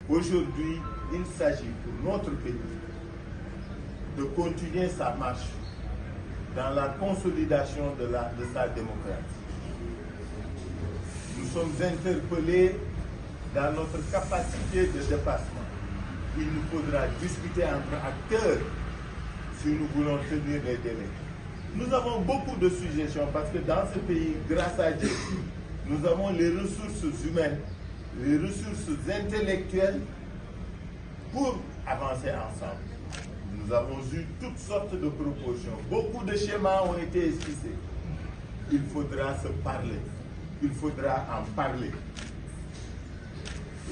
Aujourd'hui, il s'agit pour notre pays de continuer sa marche dans la consolidation de sa démocratie. Nous sommes interpellés dans notre capacité de dépassement. Il nous faudra discuter entre acteurs si nous voulons tenir les délais. Nous avons beaucoup de suggestions parce que dans ce pays, grâce à Dieu, nous avons les ressources humaines, les ressources intellectuelles pour avancer ensemble. Nous avons eu toutes sortes de propositions. Beaucoup de schémas ont été esquissés. Il faudra se parler. Il faudra en parler.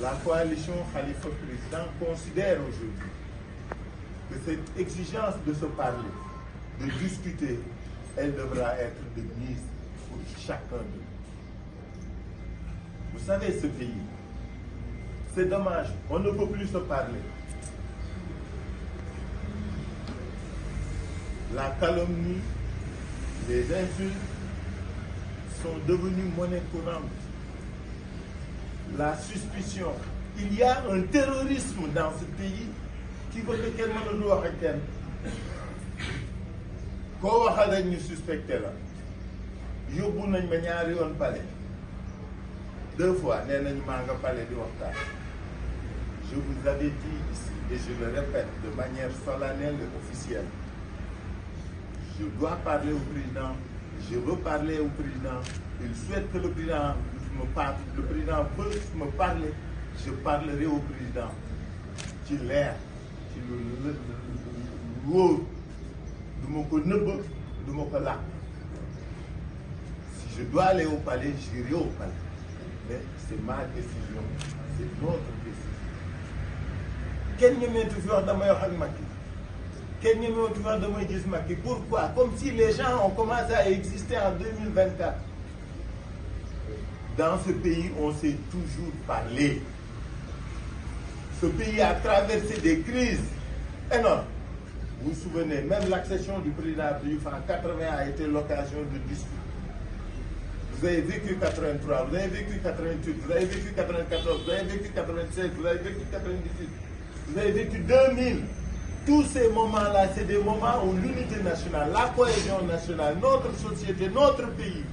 La coalition Khalifa Président considère aujourd'hui que cette exigence de se parler, de discuter, elle devra être de mise pour chacun de nous. Vous savez, ce pays, c'est dommage, on ne peut plus se parler. La calomnie, les insultes sont devenues monnaie courante. La suspicion. Il y a un terrorisme dans ce pays qui veut que quelqu'un ne doit pas quelqu'un. Koo waxal rek ñu suspecté la yóbbu nañ ma ñaari yoon palais 2 fois nee nañ maa nga palais di waxtaan. Je vous avais dit ici et je le répète de manière solennelle et officielle. Je dois parler au président, je veux parler au président. Il souhaite que le président me parle, le président veut me parler, je parlerai au président. Ci leer ci lu wóor du ma ko nëbb du ma ko làq. Si je dois aller au palais, j'irai au palais. Mais c'est ma décision, c'est notre décision. Kenn ñemeetu fi wax damay wax ak Macky. Kenn ñemeetu fi wax damay gis Macky. Pourquoi? Comme si les gens ont commencé à exister en 2024. Dans ce pays, on s'est toujours parlé. Ce pays a traversé des crises énormes. Vous vous souvenez, même l'accession du président Diouf en 80 a été l'occasion de discuter. Vous avez vécu 83, vous avez vécu 88, vous avez vécu 94, vous avez vécu 96, vous avez vécu 98, vous avez vécu 2000. Tous ces moments-là, c'est des moments où l'unité nationale, la cohésion nationale, notre société, notre pays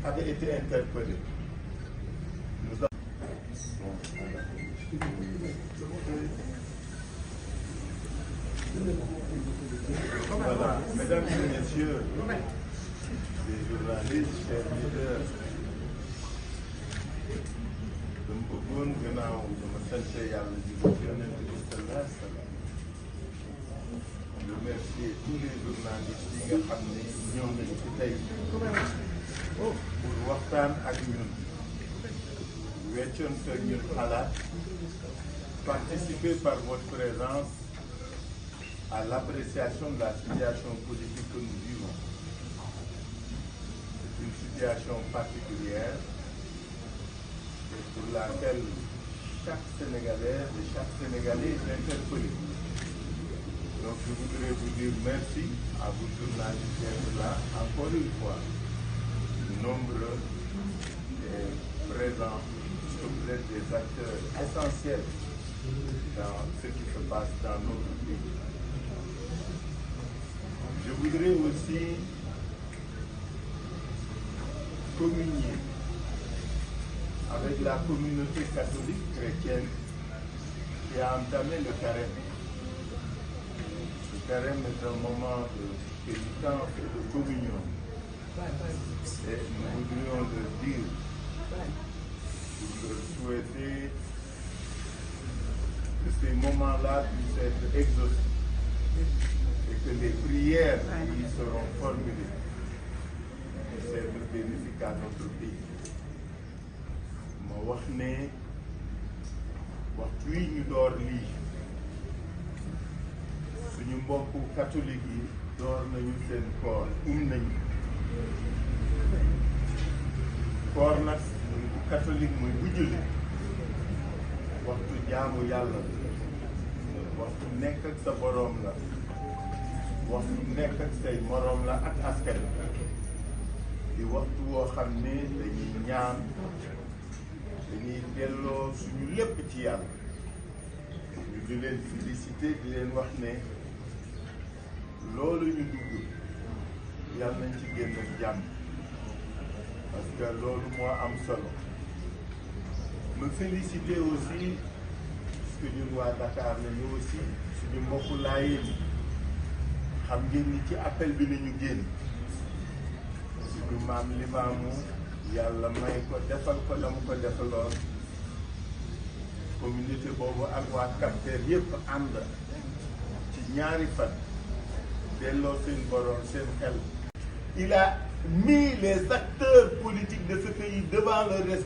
avait été interpellée. Voilà, mesdames et messieurs, les journalistes, chers leaders, dama bëggoon gannaaw dama sant yàlla di ko Yonent bi sallallahu alayhi wa sallam. Remercier tous les journalistes yi nga xam ne ñëw nañu ci tey pour waxtaan ak ñun, weccoon ak ñun xalaat, participer par votre présence à l'appréciation de la situation politique que nous vivons. C'est une situation particulière et pour laquelle chaque Sénégalaise et chaque Sénégalais est interpellé. Donc je voudrais vous dire merci à vous journalistes d'être là, encore une fois, nombreux et présents, puisque vous êtes des acteurs essentiels dans ce qui se passe dans notre pays. Je voudrais aussi communier avec la communauté catholique chrétienne qui a entamé le carême. Le carême est un moment de pénitence et de communion. Et nous voudrions le dire pour leur souhaiter que ces moments-là puissent être exaucés et que les prières qui y seront formulées puissent être bénéfiques à notre pays. Ma wax ne waxtu wi ñu door lii suñu mbokku catholique yi door nañu seen koor nañu koor nag muy bu catholique muy bu julli waxtu jaamu yàlla waxtu nekk ak sa boroom la waxtu nekk ak say moroom la ak askan di waxtu woo xam ne dañuy ñaan dañuy delloo suñu lépp ci yàlla di leen félicité di leen wax ne loolu ñu dugg yàlla nañ ci génn ak jàmm parce que loolu moo am solo me félicité aussi parce que ñun waa Dakar nañu aussi suñu mbokku Laayeen xam ngeen ni ci appel bi nañu génn suñu maam Limaamu yàlla may ko defal ko la mu ko defaloon communauté boobu ak waa Cap-Vert yëpp ànd ci ñaari fan delloo seen borom seen xel. Il a mis les acteurs politiques de ce pays devant le respect.